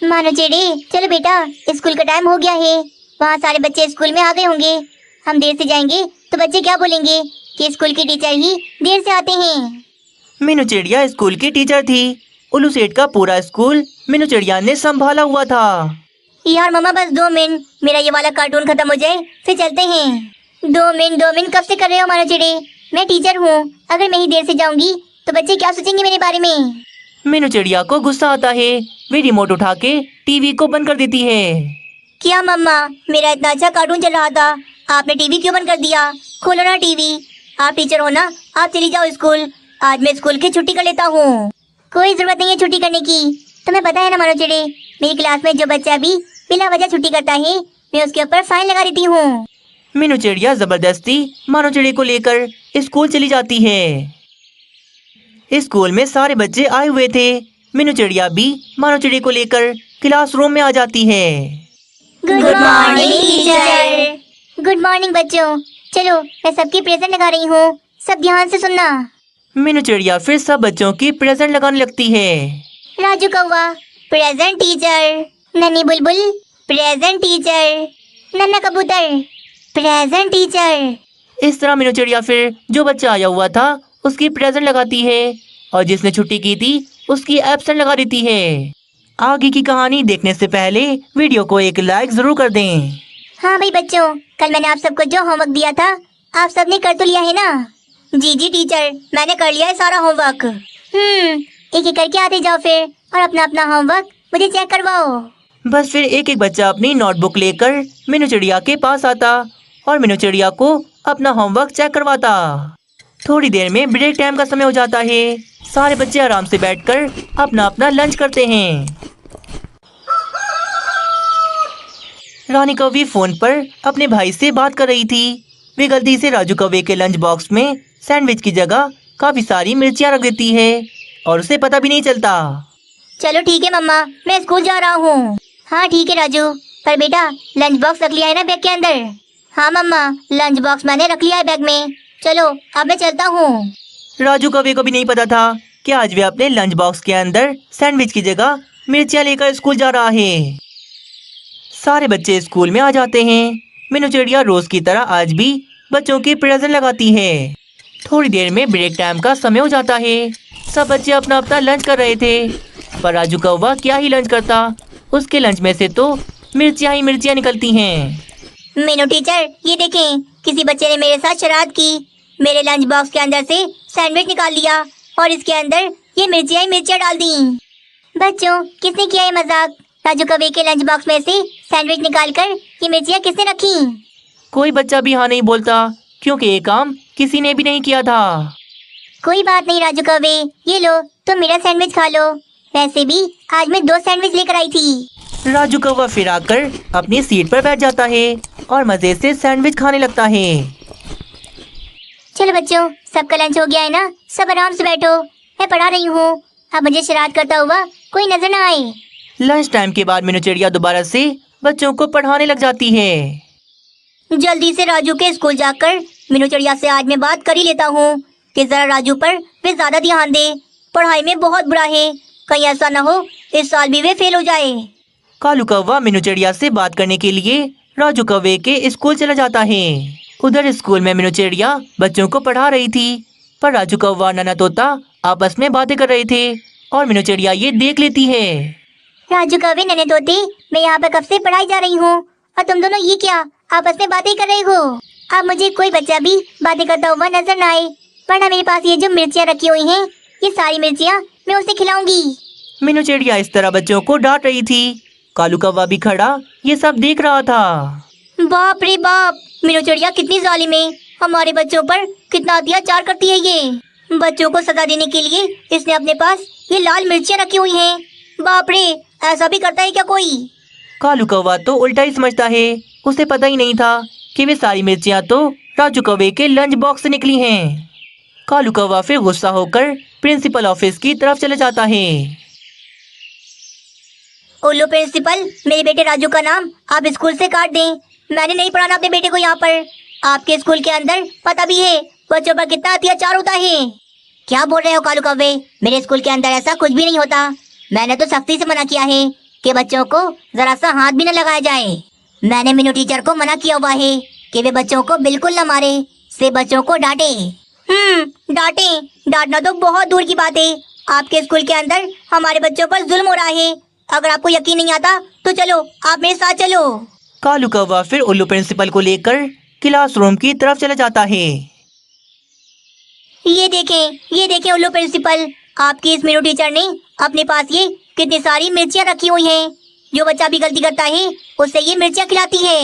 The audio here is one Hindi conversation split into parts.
मानो चेड़े, चलो बेटा, स्कूल का टाइम हो गया है। वहाँ सारे बच्चे स्कूल में आ गए होंगे। हम देर से जाएंगे तो बच्चे क्या बोलेंगे कि स्कूल के टीचर ही देर से आते हैं। मीनू चिड़िया स्कूल की टीचर थी। उल्लू सेठ का पूरा स्कूल मीनू चिड़िया ने संभाला हुआ था। यार मम्मा, बस 2 मिनट, मेरा ये वाला कार्टून खत्म हो जाए फिर चलते हैं। 2 मिनट कब से कर रहे हो मानो चेड़े? मैं टीचर हूँ, अगर मैं ही देर से जाऊंगी तो बच्चे क्या सोचेंगे मेरे बारे में? मीनू चिड़िया को गुस्सा आता है। वे रिमोट उठा के टीवी को बंद कर देती है। क्या मम्मा, मेरा इतना अच्छा कार्टून चल रहा था, आपने टीवी क्यों बंद कर दिया? खोलो ना टीवी। आप टीचर हो ना, आप चली जाओ स्कूल। आज मैं स्कूल की छुट्टी कर लेता हूँ। कोई जरूरत नहीं है छुट्टी करने की। तुम्हें पता है ना मानो चेड़े, मेरी क्लास में जो बच्चा भी बिना वजह छुट्टी करता है, मैं उसके ऊपर फाइन लगा देती हूँ। मीनू चिड़िया जबरदस्ती मानो चिड़ी को लेकर स्कूल चली जाती है। स्कूल में सारे बच्चे आए हुए थे। मीनू चिड़िया भी मानो चिड़ी को लेकर क्लासरूम में आ जाती है। Good morning teacher. Good morning बच्चों। चलो, मैं सबकी प्रेजेंट लगा रही हूँ, सब ध्यान से सुनना। मीनू चिड़िया फिर सब बच्चों की प्रेजेंट लगाने लगती है। राजू कौवा प्रेजेंट टीचर, नन्ही बुलबुल प्रेजेंट टीचर, नन्हा कबूतर प्रेजेंट टीचर। इस तरह मीनू चिड़िया फिर जो बच्चा आया हुआ था उसकी प्रेजेंट लगाती है और जिसने छुट्टी की थी उसकी एब्सेंट लगा देती है। आगे की कहानी देखने से पहले वीडियो को एक लाइक जरूर कर दें। हाँ भाई बच्चों, कल मैंने आप सबको जो होमवर्क दिया था आप सबने कर तो लिया है ना? जी जी टीचर, मैंने कर लिया है सारा होमवर्क। एक एक करके आते जाओ फिर और अपना अपना होमवर्क मुझे चेक करवाओ। बस फिर एक एक बच्चा अपनी नोटबुक लेकर मीनू चिड़िया के पास आता और मीनू चिड़िया को अपना होमवर्क चेक करवाता। थोड़ी देर में ब्रेक टाइम का समय हो जाता है। सारे बच्चे आराम से बैठकर अपना अपना लंच करते हैं। रानी कौवी फोन पर अपने भाई से बात कर रही थी। वे गलती से राजू कौवे के लंच बॉक्स में सैंडविच की जगह काफी सारी मिर्चियाँ रख देती है और उसे पता भी नहीं चलता। चलो ठीक है मम्मा, मैं स्कूल जा रहा हूँ। हाँ ठीक है राजू, पर बेटा लंच बॉक्स रख लिया है ना बैग के अंदर? हाँ मम्मा, लंच बॉक्स मैंने रख लिया है बैग में। चलो अब मैं चलता हूँ। राजू कौवे को भी नहीं पता था कि आज वे अपने लंच बॉक्स के अंदर सैंडविच की जगह मिर्चियाँ लेकर स्कूल जा रहा है। सारे बच्चे स्कूल में आ जाते हैं। मीनू चिड़िया रोज की तरह आज भी बच्चों की प्रेजेंट लगाती है। थोड़ी देर में ब्रेक टाइम का समय हो जाता है। सब बच्चे अपना अपना लंच कर रहे थे, पर राजू कौवा क्या ही लंच करता, उसके लंच में से तो मिर्चियाँ ही मिर्चियाँ निकलती हैं। मीनू टीचर, ये देखें, किसी बच्चे ने मेरे साथ शरारत की। मेरे लंच बॉक्स के अंदर से सैंडविच निकाल लिया और इसके अंदर ये मिर्चियाँ ही मिर्चियाँ डाल दी। बच्चों, किसने किया ये मजाक? राजू कौवे के लंच बॉक्स में से सैंडविच निकालकर ये मिर्चियाँ किसने रखी? कोई बच्चा भी हाँ नहीं बोलता क्योंकि ये काम किसी ने भी नहीं किया था। कोई बात नहीं राजू कौवे, ये लो तुम मेरा सैंडविच खा लो। वैसे भी आज मैं 2 सैंडविच लेकर आई थी। राजू कौवा फिर आकर अपनी सीट पर बैठ जाता है और मजे से सैंडविच खाने लगता है। चलो बच्चों, सबका लंच हो गया है ना? सब आराम से बैठो, मैं पढ़ा रही हूँ। अब मुझे शरारत करता हुआ कोई नजर ना आए। लंच टाइम के बाद मीनू चिड़िया दोबारा से बच्चों को पढ़ाने लग जाती है। जल्दी से राजू के स्कूल जाकर मीनू चिड़िया से आज मैं बात कर ही लेता हूँ कि जरा राजू पर वे ज्यादा ध्यान दे। पढ़ाई में बहुत बुरा है, कहीं ऐसा न हो इस साल भी वे फेल हो जाए। कालू कौवा मीनू चिड़िया से बात करने के लिए राजू कौवे के स्कूल चला जाता है। उधर स्कूल में मीनू चिड़िया बच्चों को पढ़ा रही थी, पर राजू कौवा और नन्हा तोता आपस में बातें कर रहे थे और मीनू चिड़िया ये देख लेती है। राजू कौवे, नन्हे तोते, मैं यहाँ पर कब से पढ़ाई जा रही हूँ और तुम दोनों ये क्या आपस में बातें कर रहे हो? अब मुझे कोई बच्चा भी बातें करता हुआ नजर न आए, वरना मेरे पास ये जो मिर्चियाँ रखी हुई हैं, ये सारी मिर्चियाँ मैं उसे खिलाऊंगी। मीनू चिड़िया इस तरह बच्चों को डांट रही थी। कालू कौवा भी खड़ा ये सब देख रहा था। बाप रे बाप, मीनू चिड़िया कितनी जालिम है, हमारे बच्चों पर कितना अत्याचार करती है ये। बच्चों को सजा देने के लिए इसने अपने पास ये लाल मिर्चियाँ रखी हुई हैं। बाप रे, ऐसा भी करता है क्या कोई? कालू कौवा तो उल्टा ही समझता है, उसे पता ही नहीं था कि वे सारी मिर्चियाँ तो राजू कौवे के लंच बॉक्स से निकली हैं। कालू कौवा फिर गुस्सा होकर प्रिंसिपल ऑफिस की तरफ चले जाता है। उल्लू प्रिंसिपल, मेरे बेटे राजू का नाम आप स्कूल से काट दें। मैंने नहीं पढ़ाना अपने बेटे को यहाँ पर। आपके स्कूल के अंदर पता भी है बच्चों पर कितना अत्याचार होता है। क्या बोल रहे हो कालू कौवे? मेरे स्कूल के अंदर ऐसा कुछ भी नहीं होता। मैंने तो सख्ती से मना किया है कि बच्चों को जरा सा हाथ भी न लगाया जाए। मैंने मीनू टीचर को मना किया हुआ है कि वे बच्चों को बिल्कुल न मारे, से बच्चों को डांटे। डांटे? डांटना तो बहुत दूर की बात है। आपके स्कूल के अंदर हमारे बच्चों पर जुल्म हो रहा है। अगर आपको यकीन नहीं आता तो चलो, आप मेरे साथ चलो। कालू कौवा फिर उल्लू प्रिंसिपल को लेकर क्लासरूम की तरफ चला जाता है। ये देखें उल्लू प्रिंसिपल, आपकी इस मीनू टीचर ने अपने पास ये कितनी सारी मिर्चियाँ रखी हुई हैं। जो बच्चा भी गलती करता है उसे ये मिर्चियाँ खिलाती है।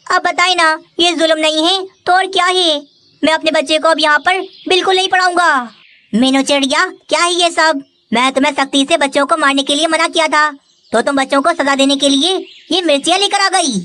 अब बताए ना, ये जुल्म नहीं है तो और क्या है? मैं अपने बच्चे को अब यहाँ पर बिल्कुल नहीं पढ़ाऊंगा। मीनू चिड़िया, क्या है ये सब? मैं तुम्हें सख्ती से बच्चों को मारने के लिए मना किया था, तो तुम बच्चों को सजा देने के लिए ये मिर्चियाँ लेकर आ गई।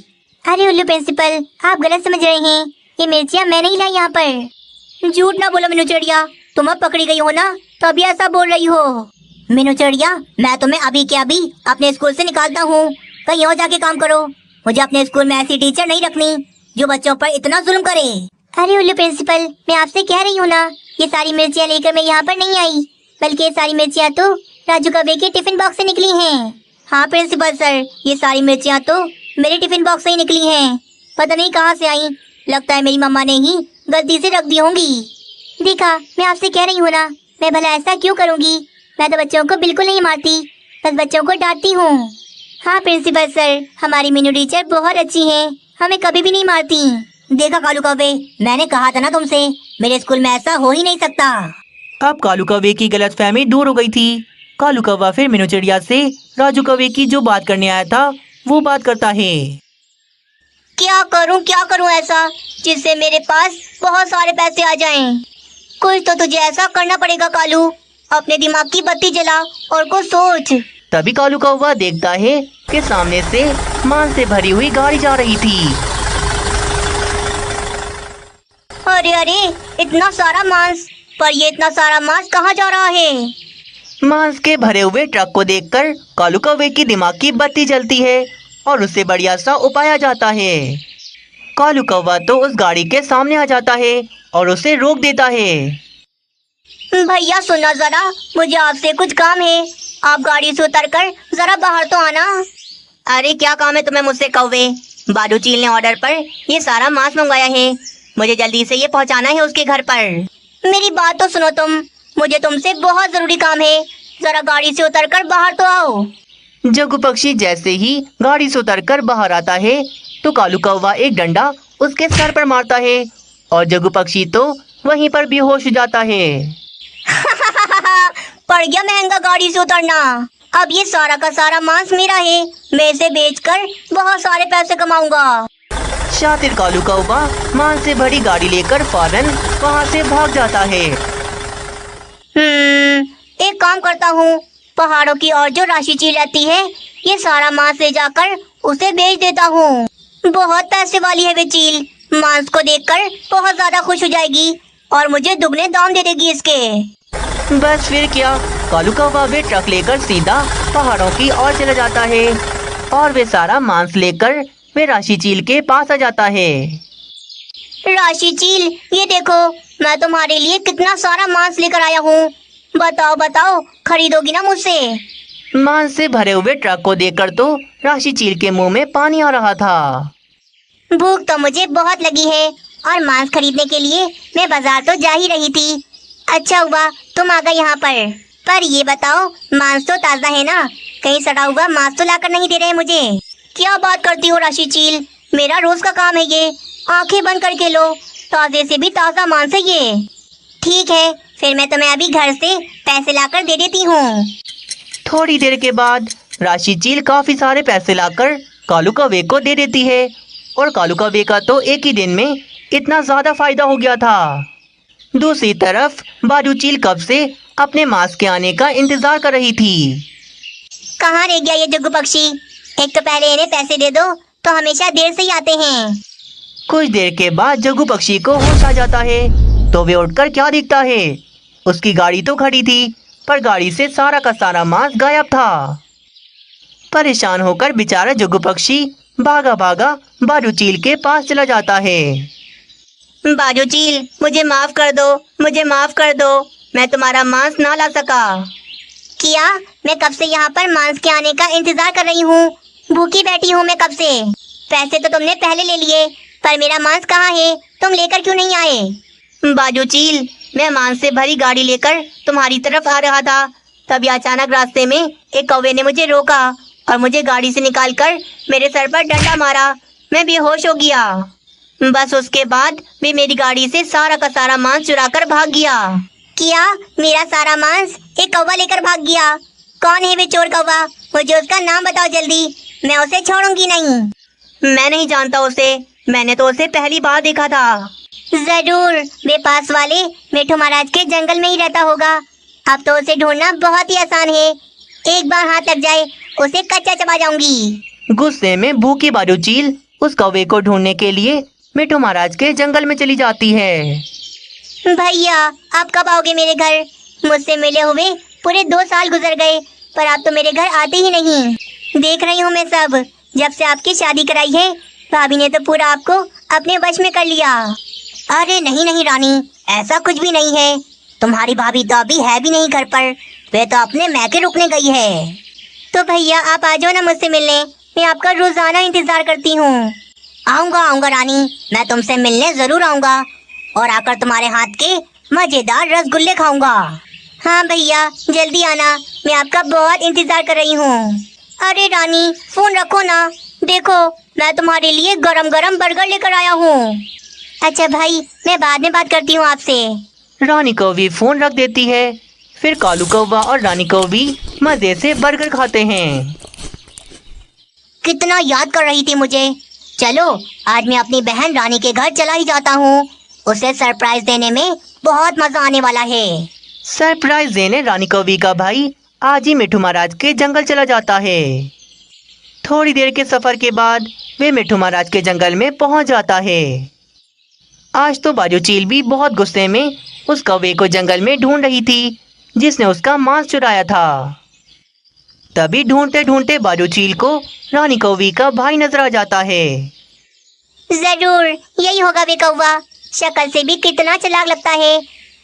अरे उल्लू प्रिंसिपल, आप गलत समझ रहे हैं। ये मिर्चियाँ मैं नहीं लाई यहाँ पर। झूठ ना बोलो मीनू चिड़िया, तुम अब पकड़ी गई हो ना, तो अभी ऐसा बोल रही हो। मीनू चिड़िया, मैं तुम्हें अभी के अभी अपने स्कूल से निकालता हूँ। कहीं और जाके काम करो। मुझे अपने स्कूल में ऐसी टीचर नहीं रखनी जो बच्चों पर इतना जुल्म करे। अरे उल्लू प्रिंसिपल, मैं आपसे कह रही हूँ ना, ये सारी मिर्चियाँ लेकर मैं यहाँ पर नहीं आई, बल्कि ये सारी मिर्चियाँ तो राजू कौवे के टिफिन बॉक्स से निकली हैं। हाँ प्रिंसिपल सर, ये सारी मिर्चियाँ तो मेरे टिफिन बॉक्स से ही निकली हैं। पता नहीं कहाँ से आई, लगता है मेरी मम्मा ने ही गलती से रख दी होंगी। देखा, मैं आपसे कह रही हूँ ना, मैं भला ऐसा क्यों करूँगी? मैं तो बच्चों को बिल्कुल नहीं मारती, बस बच्चों को डांटती हूँ। हाँ प्रिंसिपल सर, हमारी मीनू टीचर बहुत अच्छी है, हमें कभी भी नहीं मारती। देखा कालू कौवे, मैंने कहा था ना तुमसे, मेरे स्कूल में ऐसा हो ही नहीं सकता। अब कालू कौवे की गलतफहमी दूर हो गई थी। कालू कौवा फिर मीनू चिड़िया से राजू कौवे की जो बात करने आया था वो बात करता है। क्या करूं ऐसा जिससे मेरे पास बहुत सारे पैसे आ जाएं? कुछ तो तुझे ऐसा करना पड़ेगा कालू, अपने दिमाग की बत्ती जला और कुछ सोच। तभी कालू कौवा देखता है कि सामने से मांस से भरी हुई गाड़ी जा रही थी। अरे, इतना सारा मांस, पर ये इतना सारा मांस कहाँ जा रहा है? मांस के भरे हुए ट्रक को देखकर कालू कौवे की दिमाग की बत्ती जलती है और उससे बढ़िया सा उपाय आ जाता है। कालू कौवा तो उस गाड़ी के सामने आ जाता है और उसे रोक देता है। भैया सुनना जरा, मुझे आपसे कुछ काम है। आप गाड़ी से उतर कर जरा बाहर तो आना। अरे क्या काम है तुम्हें मुझसे कौवे? बालू चील ने ऑर्डर पर ये सारा मांस मंगाया है, मुझे जल्दी से ये पहुंचाना है उसके घर पर। मेरी बात तो सुनो तुम, मुझे तुमसे बहुत जरूरी काम है, जरा गाड़ी से उतर कर बाहर तो आओ। जग्गू पक्षी जैसे ही गाड़ी से उतरकर बाहर आता है तो कालू कौवा एक डंडा उसके सर पर मारता है और जग्गू पक्षी तो वहीं पर बेहोश हो जाता है। पड़ गया महंगा गाड़ी से उतरना। अब ये सारा का सारा मांस मेरा है, मैं इसे बेचकर बहुत सारे पैसे कमाऊंगा। शातिर कालू कौवा मांस से भरी गाड़ी लेकर फौरन वहाँ से भाग जाता है। एक काम करता हूँ, पहाड़ों की और जो राशि चील रहती है, ये सारा मांस ले जाकर उसे बेच देता हूँ। बहुत पैसे वाली है वे चील, मांस को देखकर बहुत ज्यादा खुश हो जाएगी और मुझे दुगने दाम दे देगी इसके। बस फिर क्या, कालू कौवा वे ट्रक लेकर सीधा पहाड़ों की ओर चला जाता है और वे सारा मांस लेकर वे राशि चील के पास आ जाता है। राशि चील, ये देखो, मैं तुम्हारे लिए कितना सारा मांस लेकर आया हूँ। बताओ, खरीदोगी ना मुझसे? मांस से भरे हुए ट्रक को देखकर तो राशि चील के मुंह में पानी आ रहा था। भूख तो मुझे बहुत लगी है और मांस खरीदने के लिए मैं बाजार तो जा ही रही थी। अच्छा हुआ तुम आ गए यहाँ पर ये बताओ, मांस तो ताज़ा है ना? कहीं सड़ा हुआ मांस तो लाकर नहीं दे रहे मुझे। क्या बात करती हो राशि चील, मेरा रोज का काम है ये, आंखें बंद करके लो, ताजे से भी ताज़ा मांस है ये। ठीक है, फिर मैं तुम्हें अभी घर से पैसे लाकर दे देती हूँ। थोड़ी देर के बाद राशि चील काफी सारे पैसे लाकर कालू कौवे को दे देती है और कालू कौवे का तो एक ही दिन में इतना ज्यादा फायदा हो गया था। दूसरी तरफ बालू चील कब से अपने मांस के आने का इंतजार कर रही थी। कहाँ रह गया ये जग्गू पक्षी? एक तो पहले इन्हें पैसे दे दो, तो हमेशा देर से ही आते हैं। कुछ देर के बाद जग्गू पक्षी को होश आ जाता है तो वे उठकर क्या दिखता है, उसकी गाड़ी तो खड़ी थी पर गाड़ी से सारा का सारा मांस गायब था। परेशान होकर बेचारा जग्गू पक्षी भागा बालू चील के पास चला जाता है। बालू चील, मुझे माफ कर दो, मैं तुम्हारा मांस ना ला सका। किया, मैं कब से यहाँ पर मांस के आने का इंतजार कर रही हूँ। भूखी बैठी हूँ मैं कब से। पैसे तो तुमने पहले ले लिए, पर मेरा मांस कहाँ है? तुम लेकर क्यों नहीं आए? बाजू चील, मैं मांस से भरी गाड़ी लेकर तुम्हारी तरफ आ रहा था, तभी अचानक रास्ते में एक कौवे ने मुझे रोका और मुझे गाड़ी से निकालकर मेरे सर पर डंडा मारा। मैं बेहोश हो गया। बस उसके बाद वे मेरी गाड़ी से सारा का सारा मांस चुरा कर भाग गया। किया, मेरा सारा मांस एक कौवा लेकर भाग गया। कौन है वे चोर कौवा? मुझे उसका नाम बताओ जल्दी, मैं उसे छोड़ूंगी नहीं। मैं नहीं जानता उसे, मैंने तो उसे पहली बार देखा था। जरूर वे पास वाले मेठू महाराज के जंगल में ही रहता होगा। अब तो उसे ढूंढना बहुत ही आसान है। एक बार हाथ लग जाए उसे कच्चा चबा जाऊंगी। गुस्से में भूखी बाजू चील उस कौवे को ढूंढने के लिए मिठू महाराज के जंगल में चली जाती है। भैया, आप कब आओगे मेरे घर? मुझसे मिले हुए पूरे 2 साल गुजर गए, पर आप तो मेरे घर आते ही नहीं। देख रही हूँ मैं सब। जब से आपकी शादी कराई है, भाभी ने तो पूरा आपको अपने वश में कर लिया। अरे नहीं नहीं रानी, ऐसा कुछ भी नहीं है। तुम्हारी भाभी तो अभी है भी नहीं घर पर, वे तो अपने मैके रुकने गई है। तो भैया आप आ जाओ ना मुझसे मिलने, मैं आपका रोजाना इंतजार करती हूँ। आऊँगा आऊँगा रानी, मैं तुमसे मिलने जरूर आऊँगा और आकर तुम्हारे हाथ के मजेदार रसगुल्ले खाऊंगा। हाँ भैया, जल्दी आना, मैं आपका बहुत इंतजार कर रही हूँ। अरे रानी, फोन रखो ना, देखो मैं तुम्हारे लिए गरम गरम बर्गर लेकर आया हूँ। अच्छा भाई, मैं बाद में बात करती हूँ आपसे। रानी कौवी फोन रख देती है। फिर कालू कौवा और रानी कौवी मजे से बर्गर खाते हैं। कितना याद कर रही थी मुझे। चलो आज मैं अपनी बहन रानी के घर चला ही जाता हूँ। उसे सरप्राइज देने में बहुत मजा आने वाला है। सरप्राइज देने रानी कौवी का भाई आज ही मिठू महाराज के जंगल चला जाता है। थोड़ी देर के सफर के बाद वे मिठू महाराज के जंगल में पहुंच जाता है। आज तो बाजू चील भी बहुत गुस्से में उस कौवे को जंगल में ढूंढ रही थी जिसने उसका मांस चुराया था। तभी ढूंढते ढूंढते बाजू चील को रानी कौवी का भाई नजर आ जाता है। जरूर यही होगा वे कौवा, शक्ल से भी कितना चालाक लगता है।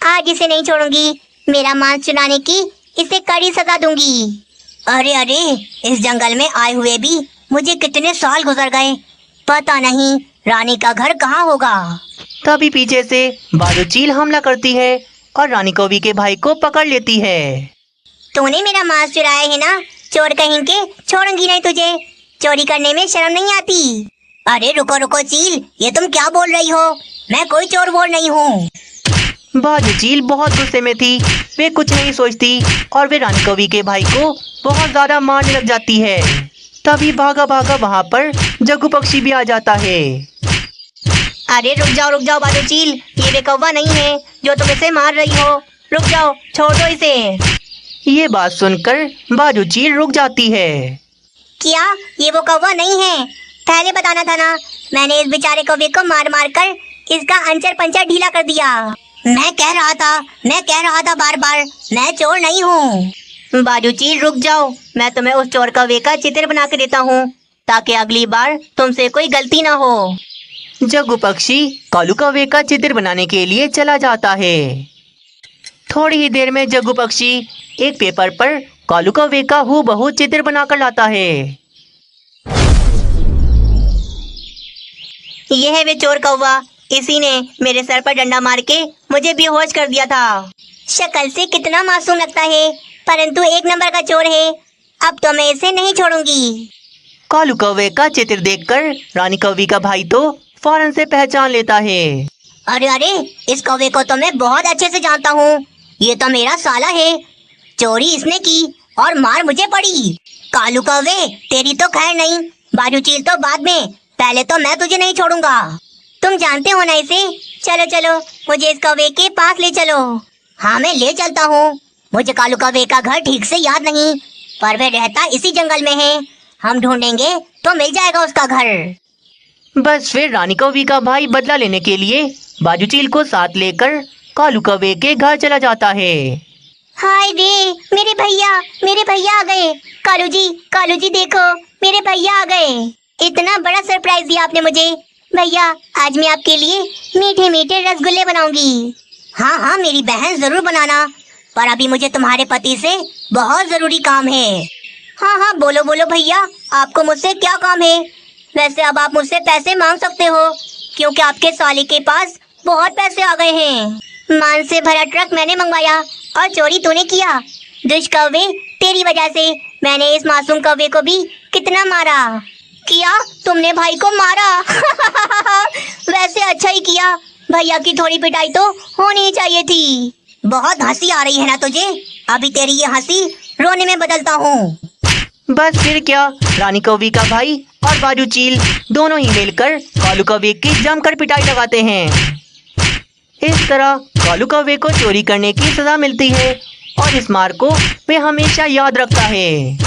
आज इसे नहीं छोड़ूंगी, मेरा मांस चुराने की इसे कड़ी सजा दूंगी। अरे अरे, इस जंगल में आए हुए भी मुझे कितने साल गुजर गए, पता नहीं रानी का घर कहाँ होगा। तभी पीछे से बाजू चील हमला करती है और रानी कौवी के भाई को पकड़ लेती है। तूने मेरा मांस चुराया है ना, चोर कहीं के, छोड़ूंगी नहीं तुझे। चोरी करने में शर्म नहीं आती। अरे रुको रुको चील, ये तुम क्या बोल रही हो? मैं कोई चोर वोर नहीं हूँ। बाजू चील बहुत गुस्से में थी। वे कुछ नहीं सोचती और वे रानी कौवी के भाई को बहुत ज्यादा मारने लग जाती है। तभी भागा भागा वहाँ पर जग्गू पक्षी भी आ जाता है। अरे रुक जाओ बाजू चील, ये वे कौवा नहीं है जो तुम इसे मार रही हो। रुक जाओ, छोड़ दो इसे। ये बात सुनकर बाजू चील रुक जाती है। क्या ये वो कौवा नहीं है? पहले बताना था ना। मैंने इस बेचारे कौवे को मार मार कर इसका अंचर पंचर ढीला कर दिया। मैं कह रहा था बार बार, मैं चोर नहीं हूँ। बाजू चील रुक जाओ, मैं तुम्हें उस चोर कौवे का चित्र बना के देता हूँ ताकि अगली बार तुमसे कोई गलती ना हो। जग्गू पक्षी कालू कौवे का चित्र बनाने के लिए चला जाता है। थोड़ी ही देर में जग्गू पक्षी एक पेपर पर कालू कौवे का हूबहू चित्र बनाकर लाता है। यह है वे चोर कौवा, इसी ने मेरे सर पर डंडा मार के मुझे बेहोश कर दिया था। शक्ल से कितना मासूम लगता है, परंतु 1 नंबर का चोर है। अब तो मैं इसे नहीं छोड़ूंगी। कालू कौवे का चित्र देखकर रानी कौवी का भाई तो फौरन से पहचान लेता है। अरे अरे, इस कौवे को तो मैं बहुत अच्छे से जानता हूँ। ये तो मेरा साला है। चोरी इसने की और मार मुझे पड़ी। कालू कौवे, तेरी तो खैर नहीं। बाजू चील तो बाद में, पहले तो मैं तुझे नहीं छोड़ूंगा। तुम जानते हो ना इसे। चलो चलो, मुझे इस कौवे के पास ले चलो। हाँ मैं ले चलता हूँ। मुझे कालू कौवे का घर ठीक से याद नहीं, पर वह रहता इसी जंगल में है। हम ढूंढेंगे तो मिल जाएगा उसका घर। बस फिर रानी कौवी का भाई बदला लेने के लिए बाजू चील को साथ लेकर कालू कौवे के घर चला जाता है। हाय रे, मेरे भैया आ गए। कालू जी देखो, मेरे भैया आ गए। इतना बड़ा सरप्राइज दिया आपने मुझे। भैया, आज मैं आपके लिए मीठे मीठे रसगुल्ले बनाऊंगी। हाँ हाँ मेरी बहन, जरूर बनाना। पर अभी मुझे तुम्हारे पति से बहुत जरूरी काम है। हाँ हाँ, बोलो बोलो भैया, आपको मुझसे क्या काम है? वैसे अब आप मुझसे पैसे मांग सकते हो, क्योंकि आपके साले के पास बहुत पैसे आ गए हैं। मान से भरा ट्रक मैंने मंगवाया और चोरी तूने किया। दुष्कौवे, तेरी वजह से मैंने इस मासूम कौवे को भी कितना मारा। किया? तुमने भाई को मारा? वैसे अच्छा ही किया, भैया की थोड़ी पिटाई तो होनी ही चाहिए थी। बहुत हंसी आ रही है ना तुझे? अभी तेरी ये हंसी रोने में बदलता हूँ। बस फिर क्या, रानी कौवी का भाई और बाजू चील दोनों ही मिलकर कालू कौवे की जमकर पिटाई लगाते हैं। इस तरह कालू कौवे को चोरी करने की सजा मिलती है और इस मार को वे हमेशा याद रखता है।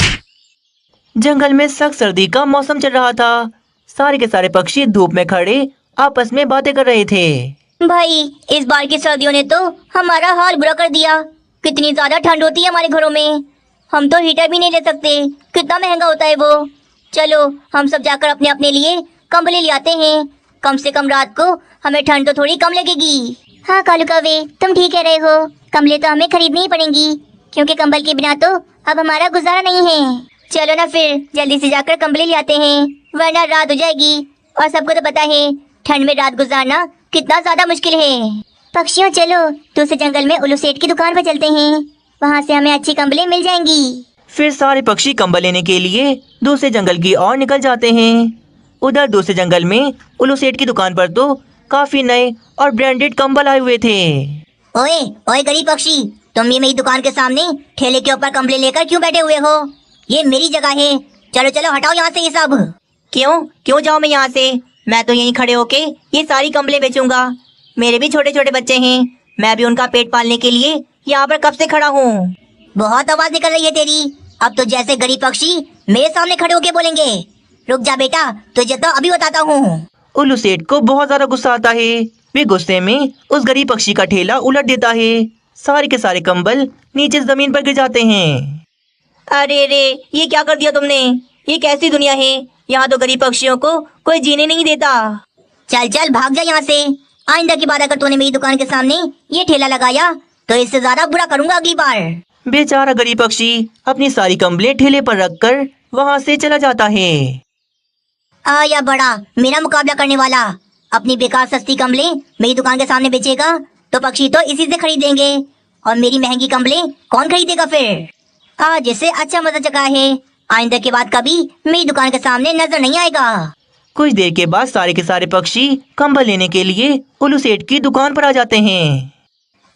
जंगल में सख्त सर्दी का मौसम चल रहा था। सारे के सारे पक्षी धूप में खड़े आपस में बातें कर रहे थे। भाई, इस बार की सर्दियों ने तो हमारा हाल बुरा कर दिया। कितनी ज्यादा ठंड होती है हमारे घरों में। हम तो हीटर भी नहीं ले सकते, कितना महंगा होता है वो। चलो हम सब जाकर अपने अपने लिए कंबले ले आते हैं, कम से कम रात को हमें ठंड तो थोड़ी कम लगेगी। हाँ कालू कौवे, तुम ठीक कह रहे हो। कंबले तो हमें खरीदनी ही पड़ेंगी, क्योंकि कंबल के बिना तो अब हमारा गुजारा नहीं है। चलो ना फिर जल्दी से जाकर कंबले ले आते हैं, वरना रात हो जाएगी। और सबको तो पता है ठंड में रात गुजारना कितना ज्यादा मुश्किल है। पक्षियों चलो दूसरे जंगल में उल्लू सेठ की दुकान पर चलते हैं, वहाँ से हमें अच्छी कंबलें मिल जाएंगी। फिर सारे पक्षी कंबल लेने के लिए दूसरे जंगल की ओर निकल जाते हैं। उधर दूसरे जंगल में उल्लू सेठ की दुकान पर तो काफी नए और ब्रांडेड कंबल आए हुए थे। ओए ओए गरीब पक्षी, तुम ये मेरी दुकान के सामने ठेले के ऊपर कंबले लेकर क्यों बैठे हुए हो? ये मेरी जगह है, चलो चलो हटाओ यहाँ से ये सब। क्यों क्यों जाऊँ मैं यहाँ से? मैं तो यहीं खड़े होके ये सारी कंबलें बेचूंगा। मेरे भी छोटे छोटे बच्चे हैं, मैं भी उनका पेट पालने के लिए यहाँ पर कब से खड़ा हूँ। बहुत आवाज निकल रही है तेरी। अब तो जैसे गरीब पक्षी मेरे सामने खड़े होके बोलेंगे। रुक जा बेटा, तुझे तो अभी बताता हूँ। उल्लू सेठ को बहुत ज्यादा गुस्सा आता है। वे गुस्से में उस गरीब पक्षी का ठेला उलट देता है। सारे के सारे कंबल नीचे जमीन पर गिर जाते हैं। अरे रे, ये क्या कर दिया तुमने? ये कैसी दुनिया है? यहाँ तो गरीब पक्षियों को कोई जीने नहीं देता। चल चल भाग जा यहाँ से। आइंदा की बात अगर तूने मेरी दुकान के सामने ये ठेला लगाया तो इससे ज्यादा बुरा करूंगा अगली बार। बेचारा गरीब पक्षी अपनी सारी कंबलें ठेले पर रखकर वहाँ से चला जाता है। आया बड़ा मेरा मुकाबला करने वाला, अपनी बेकार सस्ती कंबलें मेरी दुकान के सामने बेचेगा तो पक्षी तो इसी से खरीदेंगे, और मेरी महंगी कंबलें कौन खरीदेगा फिर? आज इसे अच्छा मजा चखा है, आइंदा के बाद कभी मेरी दुकान के सामने नजर नहीं आएगा। कुछ देर के बाद सारे के सारे पक्षी कंबल लेने के लिए उल्लू सेठ की दुकान पर आ जाते हैं।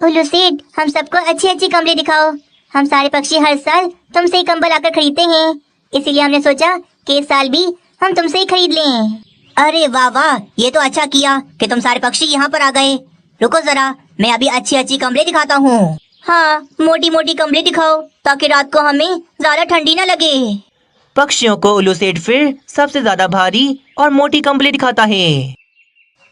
उल्लू सेठ, हम सबको अच्छी अच्छी कंबलें दिखाओ। हम सारे पक्षी हर साल तुमसे ही कंबल आकर खरीदते हैं, इसीलिए हमने सोचा कि इस साल भी हम तुमसे ही खरीद लें। अरे वाह वाह, ये तो अच्छा किया कि तुम सारे पक्षी यहाँ पर आ गए। रुको जरा, मैं अभी अच्छी अच्छी कंबलें दिखाता हूँ। हाँ, मोटी मोटी कंबलें दिखाओ ताकि रात को हमें ज्यादा ठंडी न लगे। पक्षियों को उल्लू सेठ फिर सबसे ज्यादा भारी और मोटी कंबलें दिखाता है।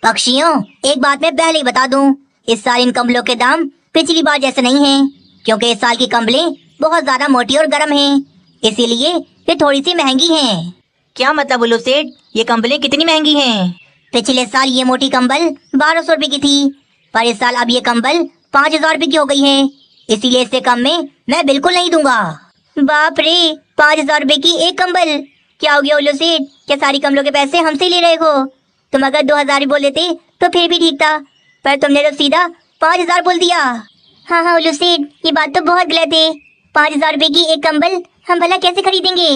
पक्षियों, एक बात मैं पहले ही बता दूं, इस साल इन कंबलों के दाम पिछली बार जैसे नहीं हैं, क्योंकि इस साल की कंबलें बहुत ज्यादा मोटी और गर्म हैं, इसीलिए ये थोड़ी सी महंगी हैं। क्या मतलब उल्लू सेठ, ये कंबलें कितनी महंगी हैं? पिछले साल ये मोटी कंबल 1200 रुपए की थी, पर इस साल अब ये कंबल 5000 रुपए की हो गई है, इसीलिए इससे कम में मैं बिल्कुल नहीं दूंगा। बाप रे, 5000 रुपए की एक कंबल! क्या हो गया उल्लू सेठ, क्या सारी कंबलों के पैसे हमसे ले रहे हो? तुम अगर 2000 ही बोल देते तो फिर भी ठीक था, पर तुमने तो सीधा 5000 बोल दिया। हाँ हाँ उल्लू सेठ, ये बात तो बहुत गलत है। 5000 रुपए की एक कंबल हम भला कैसे खरीदेंगे?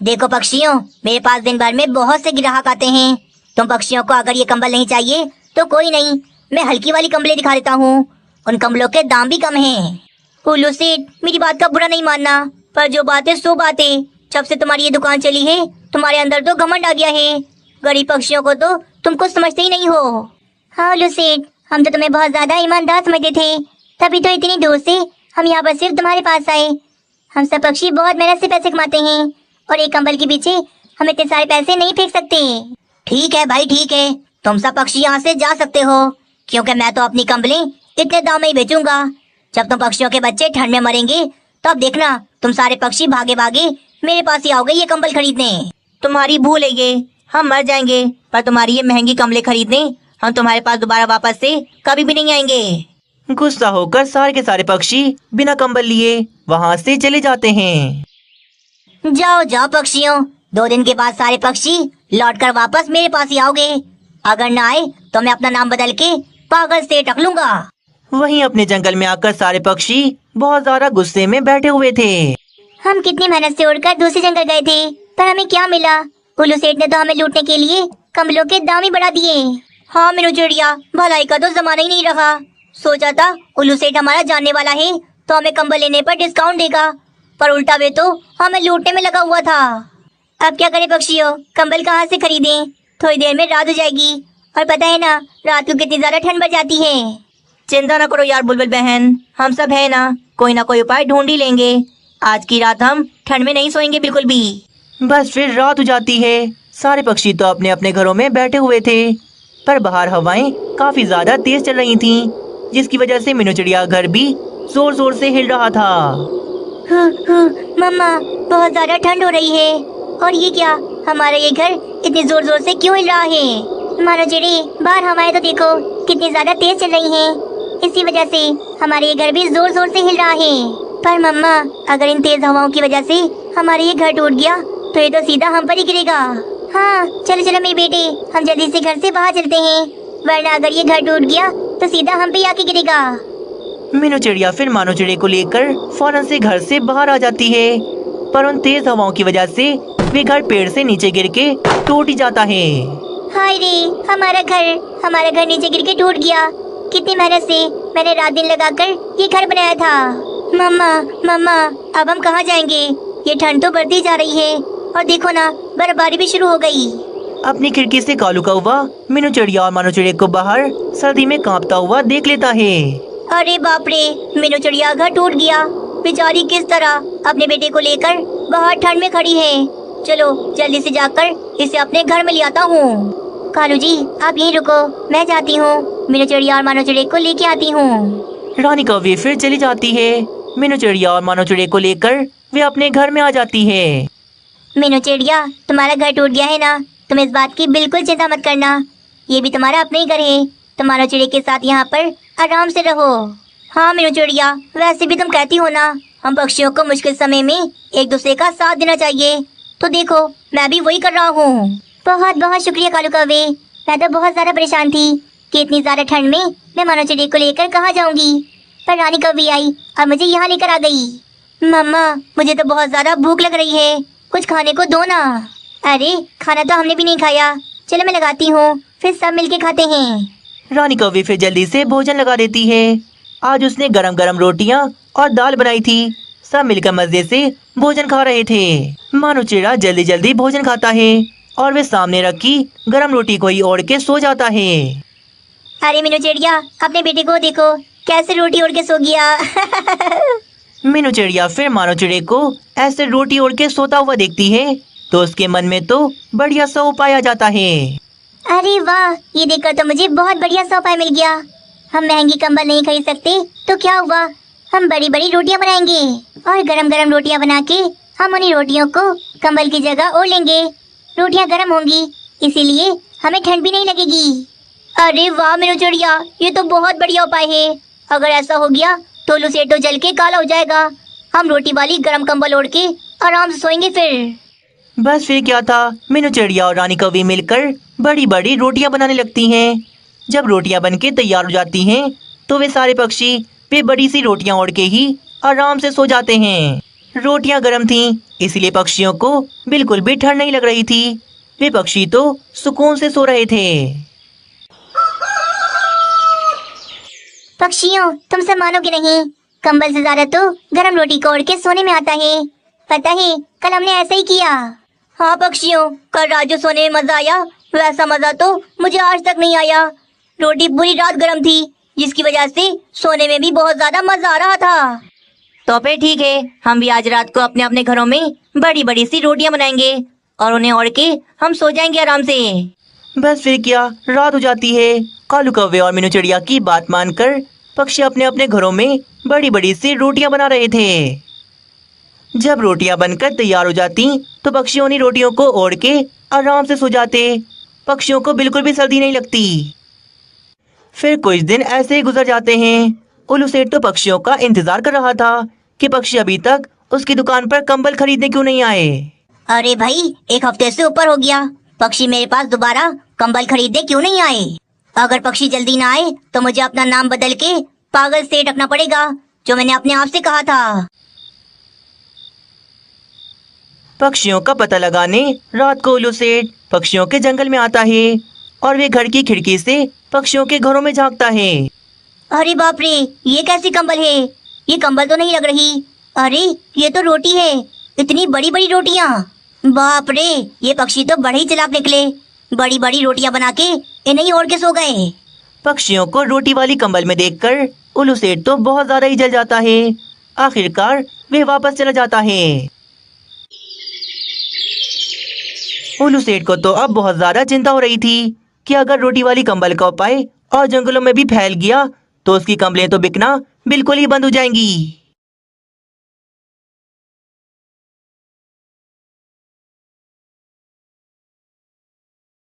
देखो पक्षियों, मेरे पास दिन भर में बहुत से ग्राहक आते हैं। तुम पक्षियों को अगर ये कंबल नहीं चाहिए तो कोई नहीं, मैं हल्की वाली कंबलें दिखा देता हूँ, उन कंबलों के दाम भी कम हैं। उल्लू सेठ, मेरी बात का बुरा नहीं मानना, पर जो बात है सो बात है। जब से तुम्हारी ये दुकान चली है तुम्हारे अंदर तो घमंड आ गया है। गरीब पक्षियों को तो तुम कुछ समझते ही नहीं हो। हाँ उल्लू सेठ, हम तो तुम्हें बहुत ज्यादा ईमानदार समझते थे, तभी तो इतनी दूर से हम यहाँ पर सिर्फ तुम्हारे पास आए। हम सब पक्षी बहुत मेहनत से पैसे कमाते हैं, और एक कंबल के पीछे हम इतने सारे पैसे नहीं फेंक सकते। ठीक है भाई ठीक है, तुम सब पक्षी यहाँ से जा सकते हो, क्योंकि मैं तो अपनी कंबलें इतने दाम में ही बेचूंगा। जब तुम पक्षियों के बच्चे ठंड में मरेंगे तब देखना, तुम सारे पक्षी भागे भागे मेरे पास ही आओगे ये कंबल खरीदने। तुम्हारी भूल है ये, हम मर जाएंगे, पर तुम्हारी ये महंगी कंबलें खरीदने हम तुम्हारे पास दोबारा वापस से कभी भी नहीं आएंगे। गुस्सा होकर सारे के सारे पक्षी बिना कंबल लिए वहाँ से चले जाते हैं। जाओ जाओ पक्षियों, 2 दिन के बाद सारे पक्षी लौटकर वापस मेरे पास ही आओगे। अगर ना आए तो मैं अपना नाम बदल के पागल सेठ रख लूंगा। वहीं अपने जंगल में आकर सारे पक्षी बहुत ज्यादा गुस्से में बैठे हुए थे। हम कितनी मेहनत से उड़कर दूसरे जंगल गए थे, पर हमें क्या मिला? उल्लू सेठ ने तो हमें लूटने के लिए कंबलों के दाम ही बढ़ा दिए। हाँ मीनू चिड़िया, भलाई का तो जमाना ही नहीं रहा। सोचा था उल्लू सेठ हमारा जानने वाला है तो हमें कंबल लेने पर डिस्काउंट देगा, पर उल्टा वे तो हमें लूटने में लगा हुआ था। अब क्या करें पक्षियों, कंबल कहाँ से खरीदें? थोड़ी देर में रात हो जाएगी और पता है ना रात को कितनी ज्यादा ठंड बढ़ जाती है। चिंता न करो यार बुलबुल बहन, हम सब है ना कोई उपाय ढूंढ ही लेंगे। आज की रात हम ठंड में नहीं सोएंगे बिल्कुल भी। बस फिर रात हो जाती है। सारे पक्षी तो अपने अपने घरों में बैठे हुए थे, पर बाहर हवाएं काफी ज्यादा तेज चल रही थीं, जिसकी वजह से मीनू चिड़िया घर भी जोर जोर से हिल रहा था। मम्मा, बहुत ज्यादा ठंड हो रही है। और ये क्या, हमारा ये घर इतनी जोर जोर से क्यों हिल रहा है? मानो चिड़ी, बाहर हवाएं तो देखो कितनी ज्यादा तेज चल रही हैं। इसी वजह से हमारे ये घर भी जोर जोर से हिल रहा है। पर मम्मा, अगर इन तेज हवाओं की वजह से हमारा ये घर टूट गया तो ये तो सीधा हम पर ही गिरेगा। हाँ चलो चलो मेरे बेटे, हम जल्दी से घर से बाहर चलते हैं, वरना अगर ये घर टूट गया तो सीधा हम पे आके गिरेगा। मीनू चिड़िया फिर मानो चिड़े को लेकर फौरन से घर से बाहर आ जाती है, पर उन तेज हवाओं की वजह से वे घर पेड़ से नीचे गिर के टूट ही जाता है। हाय रे, हमारा घर नीचे गिर के टूट गया। कितनी मेहनत से मैंने रात दिन लगाकर ये घर बनाया था। मम्मा, अब हम कहाँ जाएंगे? ये ठंड तो बढ़ती जा रही है और देखो ना बर्फबारी भी शुरू हो गई। अपनी खिड़की से कालू कौवा मीनू चिड़िया और मानो चिड़े को बाहर सर्दी में कांपता हुआ देख लेता है। अरे बाप रे, मीनू चिड़िया घर टूट गया। बेचारी किस तरह अपने बेटे को लेकर बाहर ठंड में खड़ी है। चलो जल्दी से जाकर इसे अपने घर में ले आता हूँ। कालू जी आप यहीं रुको, मैं जाती हूँ, मीनू चिड़िया और मानो चिड़े को लेके आती हूँ। रानी कौवे फिर चली जाती है। मीनू चिड़िया और मानो चिड़े को लेकर वे अपने घर में आ जाती है। मीनू चिड़िया, तुम्हारा घर टूट गया है ना, तुम इस बात की बिल्कुल चिंता मत करना। ये भी तुम्हारा अपना ही घर है, तुम मानो चिड़े के साथ यहाँ पर आराम से रहो। हाँ मीनू चिड़िया, वैसे भी तुम कहती हो ना हम पक्षियों को मुश्किल समय में एक दूसरे का साथ देना चाहिए, तो देखो मैं भी वही कर रहा हूँ। बहुत बहुत शुक्रिया कालू कौवे, मैं तो बहुत ज्यादा परेशान थी कि इतनी ज्यादा ठंड में मैं मानो चिड़े को लेकर कहाँ जाऊंगी, पर रानी कौवे आई और मुझे यहाँ लेकर आ गई। मम्मा, मुझे तो बहुत ज्यादा भूख लग रही है, कुछ खाने को दो ना। अरे खाना तो हमने भी नहीं खाया, चलो मैं लगाती हूँ, फिर सब मिलके खाते हैं। रानी कौवे फिर जल्दी से भोजन लगा देती है। आज उसने गरम गरम रोटियां और दाल बनाई थी। सब मिलकर मजे से भोजन खा रहे थे। मानो चिड़ा जल्दी जल्दी भोजन खाता है और वे सामने रखी गरम रोटी को ही ओढ़ के सो जाता है। अरे मीनू चिड़िया, अपने बेटे को देखो कैसे रोटी ओढ़ के सो गया। मीनू चिड़िया फिर मानो चिड़े को ऐसे रोटी ओढ़ के सोता हुआ देखती है तो उसके मन में तो बढ़िया सा उपाय आ जाता है। अरे वाह, ये देखकर तो मुझे बहुत बढ़िया सा उपाय मिल गया। हम महंगी कंबल नहीं खरीद सकते तो क्या हुआ, हम बड़ी बड़ी रोटियां बनाएंगे और गरम गरम रोटियां बना के हम उन्हीं रोटियों को कंबल की जगह ओढ़ लेंगे। रोटियां गरम होंगी इसीलिए हमें ठंड भी नहीं लगेगी। अरे वाह मीनू चिड़िया, ये तो बहुत बढ़िया उपाय है। अगर ऐसा हो गया तो उल्लू सेठ तो जल के काला हो जाएगा। हम रोटी वाली गरम कंबल ओढ़ के आराम से सोएंगे फिर। बस फिर क्या था, मीनू चिड़िया और रानी कौवी मिलकर बड़ी बड़ी रोटियां बनाने लगती हैं। जब रोटियां बनके तैयार हो जाती हैं तो वे सारे पक्षी वे बड़ी सी रोटियां ओढ़ के ही आराम से सो जाते हैं। रोटियां गर्म थीं, इसलिए पक्षियों को बिल्कुल भी ठंड नहीं लग रही थी। वे पक्षी तो सुकून से सो रहे थे। पक्षियों, तुम सब मानोगे नहीं, कंबल से ज्यादा तो गरम रोटी को ओढ़ के सोने में आता है। पता है कल हमने ऐसा ही किया। हाँ पक्षियों, कल रात जो सोने में मजा आया वैसा मजा तो मुझे आज तक नहीं आया। रोटी पूरी रात गर्म थी जिसकी वजह से सोने में भी बहुत ज्यादा मजा आ रहा था। तो फिर ठीक है, हम भी आज रात को अपने अपने घरों में बड़ी बड़ी सी रोटियां बनाएंगे और उन्हें ओढ़ के हम सो जाएंगे आराम से। बस फिर क्या, रात हो जाती है। कालू कौवे और मीनू चिड़िया की बात मानकर पक्षी अपने अपने घरों में बड़ी बड़ी सी रोटियां बना रहे थे। जब रोटियां बनकर तैयार हो जाती तो पक्षियों उन्हीं रोटियों को ओढ़ के आराम से सो जाते। पक्षियों को बिल्कुल भी सर्दी नहीं लगती। फिर कुछ दिन ऐसे ही गुजर जाते हैं। उल्लू सेठ तो पक्षियों का इंतजार कर रहा था कि पक्षी अभी तक उसकी दुकान पर कंबल खरीदने क्यों नहीं आए। अरे भाई, एक हफ्ते से ऊपर हो गया, पक्षी मेरे पास दोबारा कंबल खरीदने क्यों नहीं आए? अगर पक्षी जल्दी ना आए तो मुझे अपना नाम बदल के पागल सेठ रखना पड़ेगा, जो मैंने अपने आप से कहा था। पक्षियों का पता लगाने रात को उल्लू सेठ पक्षियों के जंगल में आता है और वे घर की खिड़की से पक्षियों के घरों में झांकता है। अरे बाप रे, ये कैसी कंबल है? ये कंबल तो नहीं लग रही। अरे ये तो रोटी है, इतनी बड़ी बड़ी रोटियां। बाप रे, ये पक्षी तो बड़े ही चालाक निकले, बड़ी बड़ी रोटियां बना के इन्हें ही ओढ़ के सो गए। पक्षियों को रोटी वाली कंबल में देखकर उल्लू सेठ तो बहुत ज्यादा ही जल जाता है। आखिरकार वे वापस चला जाता है। उल्लू सेठ को तो अब बहुत ज्यादा चिंता हो रही थी कि अगर रोटी वाली कंबल का उपाय और जंगलों में भी फैल गया तो उसकी कंबलें तो बिकना बिल्कुल ही बंद हो जाएंगी।